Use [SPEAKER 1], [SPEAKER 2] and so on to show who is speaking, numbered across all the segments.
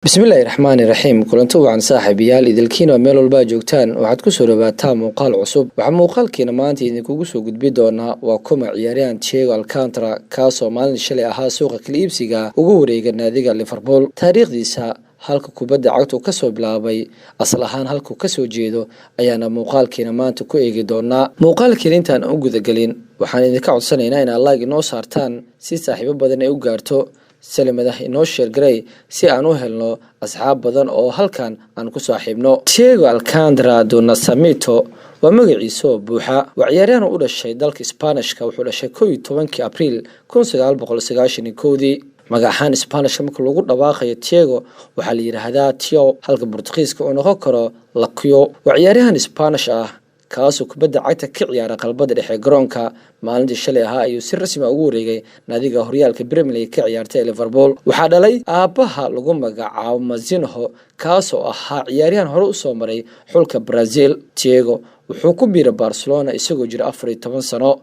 [SPEAKER 1] Bismillahirrahmanirrahiim. Kulanti wacan saaxiibayaal idilkiina meel walba joogtaan waxaad ku soo dhawaataa muuqaal cusub. Waxa muuqaalkiina maanta idinkugu soo gudbi doonaa waa kuma ciyaaryahan Thiago Alcantara kaasoo maalin shalay ahaa suuqa kala iibsiga ugu wareegay naadiga Liverpool. Taariikhdiisa halka kubadda cagtu ka soo bilaabay asal ahaan halku ka soo jeedo ayaana muuqaalkiina maanta ku eegi doonaa. Muuqaalkiina intaan u gudagalin waxaan idinka codsanaynaa in like inoo saartaan si saaxiibo badan ay u gaarto سلمده inoo share garay si aan u helno asxaab badan oo halkan aan ku saaxiibno. Thiago Alcantara do Nascimento waa magaciisa buuxa waa ciyaaryahan u dhashay dalka Isbaanishka wuxuu dhashay 11 Abriil 1991 magacan Isbaanishka marka lagu dhawaaqayo Thiago waxa la yiraahdaa Theo halka Boortaqiiska uu noqon karo Lakio waa ciyaaryahan Isbaanish ah kaasoo kubadda cagta ka ciyaara qalbada dhexe garoonka maalintii shalay ahaa ayuu si rasmi ah ugu wareegay naadiga horyaalka Premier League ka ciyaartay Liverpool waxaa dhalay aabaha lagu magacaabo Mazinho kaasoo ahaa ciyaaryahan hore u soo maray xulka Brazil. Thiago wuxuu ku biiray Barcelona isagoo jira 14 sano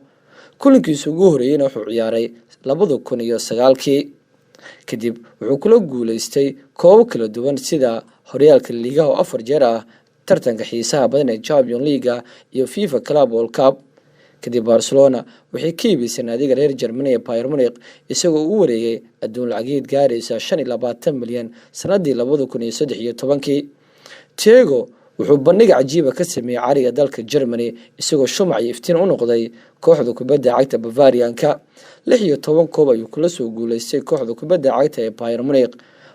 [SPEAKER 1] kulankiisa ugu horeeyay wuxuu ciyaaray 2009 kadib wuxuu kula guuleystay koob kala duwan sida horyaalka liiga oo 4 jeer ah tartanka xiisaha badan ee Champions League iyo FIFA Club World Cup. kadib Barcelona waxay ka iibisay naadiga reer Germany ee Bayern Munich isagoo u wareegay adduun lacageed gaaraysa 25 milyan sanadii 2013. Thiago wuxuu bandhig cajiib ah ka sameeyay cariga dalka Germany isagoo shumac iyo iftiin u noqday kooxda kubadda cagta Bavarian-ka 16 koob ayuu kula soo guuleystay kooxda kubadda cagta ee Bayern Munich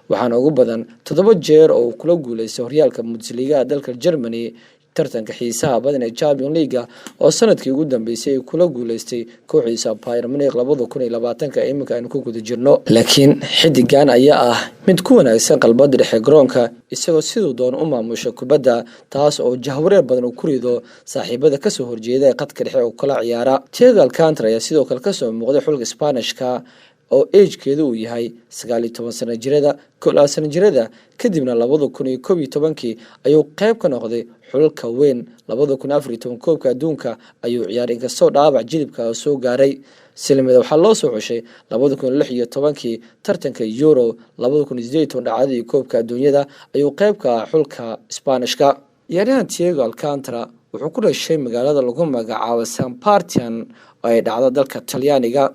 [SPEAKER 1] waxaana ugu badan 7 jeer oo kula guuleystay horyaalka Bundesliga dalka Germany tartanka xiisaha badan ee Champions League oo sanadkii ugu dambeysay kula guuleystay kooxdiisa Bayern Munich 2020 iminka aan ku guda jirno. Laakiin xidigan ayaa ah mid ku wanaagsan qalbada dhexe garoonka isagoo sidoo doon u maamusha kubadda taas oo jahwareer badan u ku rido saaxiibada ka soo horjeeda ee qadka dhexe oo kala ciyaara. Thiago Alcantara ayaa sidoo kale ka soo muuqday xulka Isbaanishka oo age-keedu uu yahay 19 sano jirada 9 sano jirada kadibna 2011 ayuu qayb ka noqday xulka weyn 2014 koobka adduunka ayuu ciyaaray inkastoo dhaawac jilibka soo gaaray. Silmada waxaa loo soo xushay 2016 tartanka Euro 2018 dhacdadii koobka adduunyada ayuu qayb ka ahaa xulka Isbaanishka. ciyaaryahan Thiago Alcantara wuxuu ku dhashay magaalada lagu magacaabo San Partian oo ay dhacdo dalka Talyaaniga.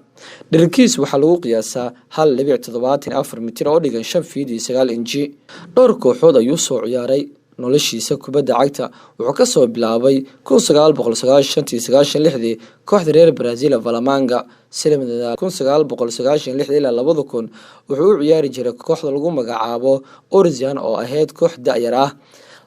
[SPEAKER 1] dherkiis waxaa lagu qiyaasaa 1.74 mitir oo dhigan 5 feet 9 inji. dhowr kooxood ayuu soo ciyaaray noloshiisa kubadda cagta wuxuu ka soo bilaabay 1996 kooxda reer Brazil Valamanga silmada 1996 ilaa 2000 wuxuu u ciyaari jiray kooxda lagu magacaabo Orzian oo ahayd koox da'yar ah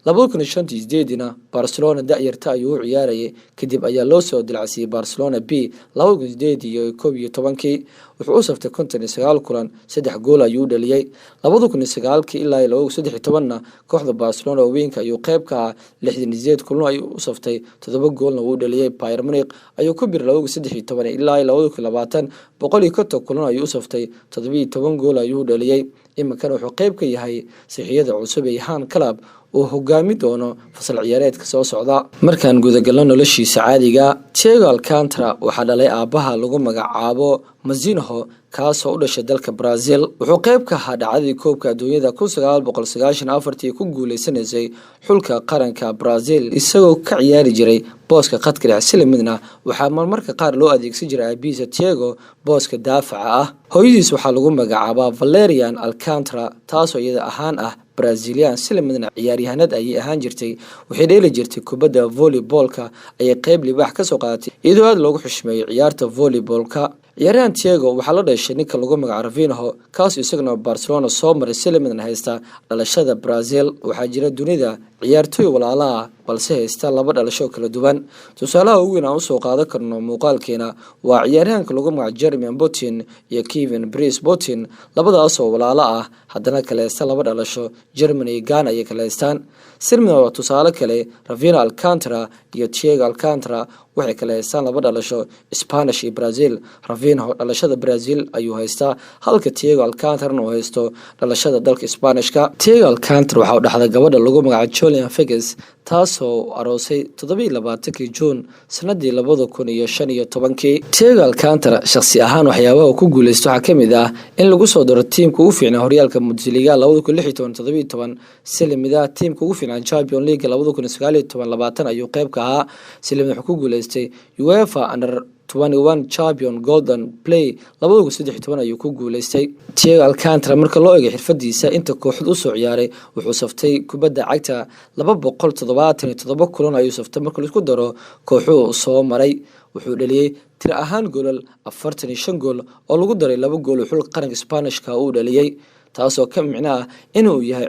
[SPEAKER 1] 2005 Barcelona da'yarta ayuu u ciyaarayay kadib ayaa loo soo dilacsiiyay Barcelona B 2011 wuxuu u saftay 59 kulan 3 gool ayuu dhaliyay 2009 ilaa 2013 kooxda Barcelona weynka ayuu qayb ka ah 68 kulan ayuu u saftay 7 goolna uu dhaliyay. Bayern Munich ayuu ku biiray 2013 ilaa 2020 150 kulan ayuu u saftay 17 gool ayuu dhaliyay. iminkan wuxuu qayb ka yahay saxiyada cusub ee Han Club oo hogaami doono fasal ciyaareedka soo socda. markaan gudagalno noloshiisa caadiga Thiago Alcantara waxaa dhalay aabaha lagu magacaabo Mazinho kaasoo u dhashay dalka Brazil wuxuu qayb ka ahaa dhacdadii koobka adduunyada 1994 ku guuleysanayay xulka qaranka Brazil isagoo ka ciyaari jiray booska qadka dhexe silmidna waxaa marmarka qaar loo adeegsan jiray aabihiisa Thiago booska daafaca ah. hooyadiis waxaa lagu magacaabaa Valerian Alcantara taasoo iyada ahaan ah Brazilian silmidna ciyaaryahanad ay ahaan jirtay waxay dheeli jirtay kubadda volleyball-ka ay qayb libaax ka soo qaadatay iyadoo aad loogu xushmeeyo ciyaarta volleyball-ka. ciyaaryahan Thiago waxaa la dhashay ninka lagu magacaabo Rafinha kaasoo isaguna Barcelona soo maray silmidna haysta dhalashada Brazil. waxaa jira dunida ciyaartoy walaalaha balse haysta laba dhalasho kala duwan. tusaalaha ugu weyn aan u soo qaadan karno muuqaalkeena waa ciyaaryahanka lagu magacaabo Jermaine Boateng iyo Kevin Prince Boateng labadaas oo walaalo ah haddana kala haysta laba dhalasho Germany iyo Ghana ay kala haystaan. silmida waa tusaale kale Rafinha Alcantara iyo Thiago Alcantara waxay kala haystaan laba dhalasho Spanish iyo Brazil. Rafinha dhalashada Brazil ayuu haystaa halka Thiago Alcantara uu haysto dhalashada dalka Isbaanishka. Thiago Alcantara waxa uu dhaxday gabadha lagu magacaabo Julian Fegges taasoo aroosay 27 June sanadii 2015. Thiago Alcantara shakhsi ahaan waxyaabaha uu ku guuleysto waxaa kamid ah in lagu soo daro tiimka ugu fiicnaa horyaalka Bundesliga 2016-17 si lamida tiimka ugu fiicnaa Champions League 2019-20 ayuu qayb ka ahaa. si lamida wuxuu ku guuleystay UEFA Under 21 Champion Golden Play 2013 ayuu ku guuleystay. Thiago Alcantara marka loo eego xirfadiisa inta kooxdu u soo ciyaaray wuxuu saftay kubadda cagta 277 kulan ayuu saftay marka la isku daro kooxuhu soo maray. wuxuu dhaliyay tir ahaan goolal 45 gool oo lagu daray 2 gool xul qaranka Isbaanishka uu dhaliyay taasoo ka micno ah inuu yahay